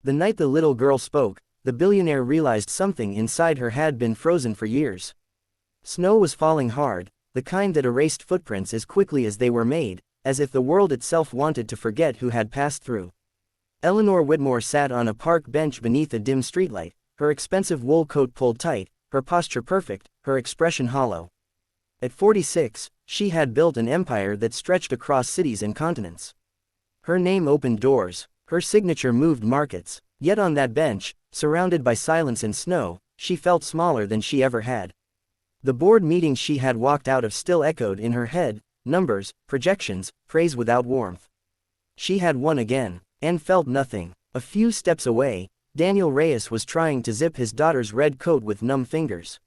The night the little girl spoke, the billionaire realized something inside her had been frozen for years. Snow was falling hard, the kind that erased footprints as quickly as they were made, as if the world itself wanted to forget who had passed through. Eleanor Whitmore sat on a park bench beneath a dim streetlight, her expensive wool coat pulled tight, her posture perfect, her expression hollow. At 46, she had built an empire that stretched across cities and continents. Her name opened doors, her signature moved markets, yet on that bench, surrounded by silence and snow, she felt smaller than she ever had. The board meetings she had walked out of still echoed in her head, numbers, projections, praise without warmth. She had won again, and felt nothing. A few steps away, Daniel Reyes was trying to zip his daughter's red coat with numb fingers.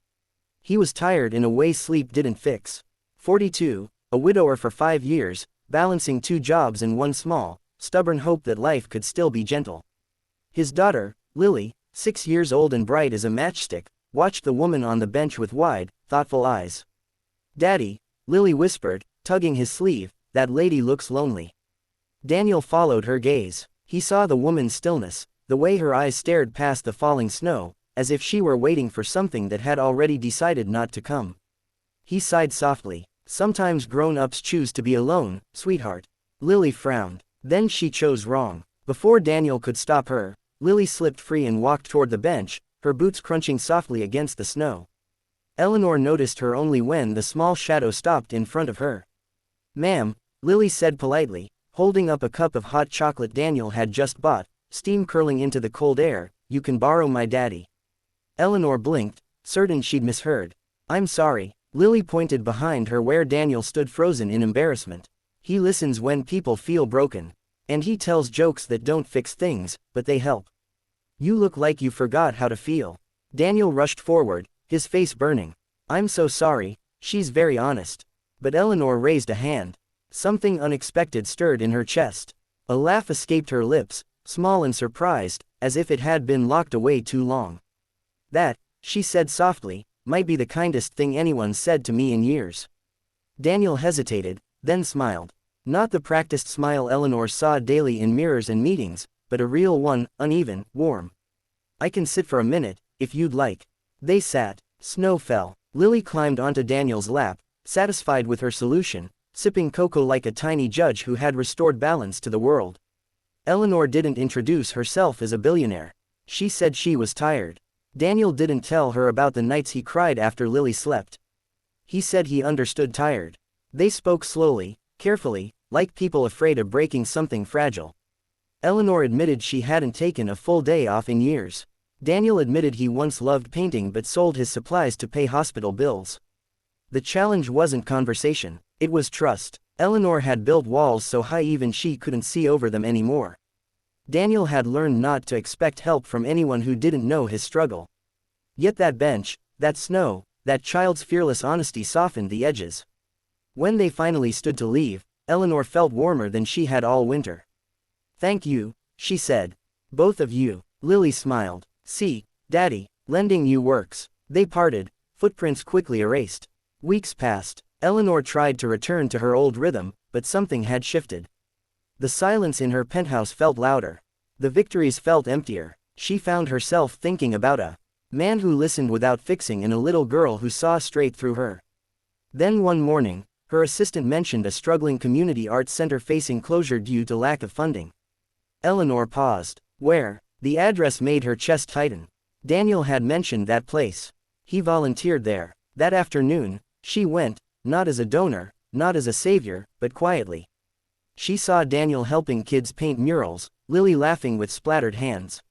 He was tired in a way sleep didn't fix. 42, a widower for 5 years, balancing 2 jobs and one small, stubborn hope that life could still be gentle. His daughter, Lily, 6 years old and bright as a matchstick, watched the woman on the bench with wide, thoughtful eyes. "Daddy," Lily whispered, tugging his sleeve, "that lady looks lonely." Daniel followed her gaze. He saw the woman's stillness, the way her eyes stared past the falling snow, as if she were waiting for something that had already decided not to come. He sighed softly. "Sometimes grown-ups choose to be alone, sweetheart." Lily frowned. Then she chose wrong. Before Daniel could stop her, Lily slipped free and walked toward the bench, her boots crunching softly against the snow. Eleanor noticed her only when the small shadow stopped in front of her. "Ma'am," Lily said politely, holding up a cup of hot chocolate Daniel had just bought, steam curling into the cold air, "you can borrow my daddy." Eleanor blinked, certain she'd misheard. "I'm sorry." Lily pointed behind her where Daniel stood frozen in embarrassment. "He listens when people feel broken. And he tells jokes that don't fix things, but they help. You look like you forgot how to feel." Daniel rushed forward, his face burning. "I'm so sorry, she's very honest." But Eleanor raised a hand. Something unexpected stirred in her chest. A laugh escaped her lips, small and surprised, as if it had been locked away too long. "That," she said softly, "might be the kindest thing anyone said to me in years." Daniel hesitated, then smiled. Not the practiced smile Eleanor saw daily in mirrors and meetings, but a real one, uneven, warm. "I can sit for a minute, if you'd like." They sat. Snow fell. Lily climbed onto Daniel's lap, satisfied with her solution, sipping cocoa like a tiny judge who had restored balance to the world. Eleanor didn't introduce herself as a billionaire. She said she was tired. Daniel didn't tell her about the nights he cried after Lily slept. He said he understood tired. They spoke slowly, carefully, like people afraid of breaking something fragile. Eleanor admitted she hadn't taken a full day off in years. Daniel admitted he once loved painting but sold his supplies to pay hospital bills. The challenge wasn't conversation, it was trust. Eleanor had built walls so high even she couldn't see over them anymore. Daniel had learned not to expect help from anyone who didn't know his struggle. Yet that bench, that snow, that child's fearless honesty softened the edges. When they finally stood to leave, Eleanor felt warmer than she had all winter. "Thank you," she said. "Both of you." Lily smiled. "See, Daddy, lending you works." They parted, footprints quickly erased. Weeks passed. Eleanor tried to return to her old rhythm, but something had shifted. The silence in her penthouse felt louder. The victories felt emptier. She found herself thinking about a man who listened without fixing and a little girl who saw straight through her. Then one morning, her assistant mentioned a struggling community arts center facing closure due to lack of funding. Eleanor paused. Where? The address made her chest tighten. Daniel had mentioned that place. He volunteered there. That afternoon, she went, not as a donor, not as a savior, but quietly. She saw Daniel helping kids paint murals, Lily laughing with splattered hands.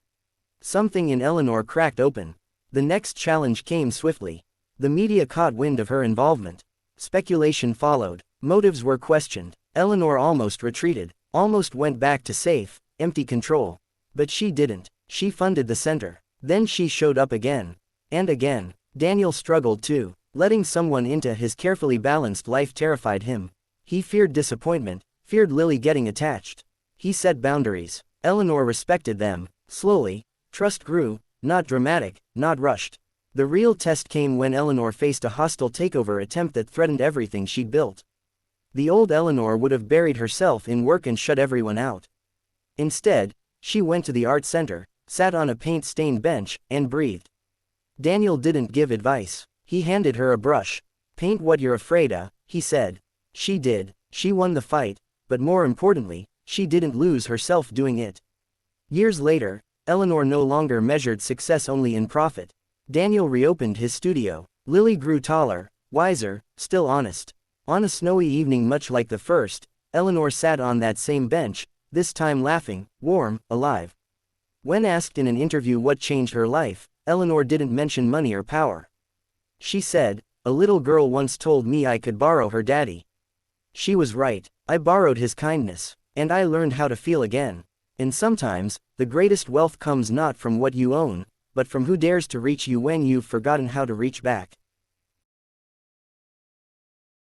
Something in Eleanor cracked open. The next challenge came swiftly. The media caught wind of her involvement. Speculation followed. Motives were questioned. Eleanor almost retreated, almost went back to safe, empty control. But she didn't. She funded the center. Then she showed up again. And again. Daniel struggled too. Letting someone into his carefully balanced life terrified him. He feared disappointment, feared Lily getting attached. He set boundaries. Eleanor respected them. Slowly, trust grew, not dramatic, not rushed. The real test came when Eleanor faced a hostile takeover attempt that threatened everything she'd built. The old Eleanor would have buried herself in work and shut everyone out. Instead, she went to the art center, sat on a paint-stained bench, and breathed. Daniel didn't give advice. He handed her a brush. "Paint what you're afraid of," he said. She did. She won the fight, but more importantly, she didn't lose herself doing it. Years later, Eleanor no longer measured success only in profit. Daniel reopened his studio. Lily grew taller, wiser, still honest. On a snowy evening much like the first, Eleanor sat on that same bench, this time laughing, warm, alive. When asked in an interview what changed her life, Eleanor didn't mention money or power. She said, "A little girl once told me I could borrow her daddy. She was right. I borrowed his kindness, and I learned how to feel again." And sometimes, the greatest wealth comes not from what you own, but from who dares to reach you when you've forgotten how to reach back.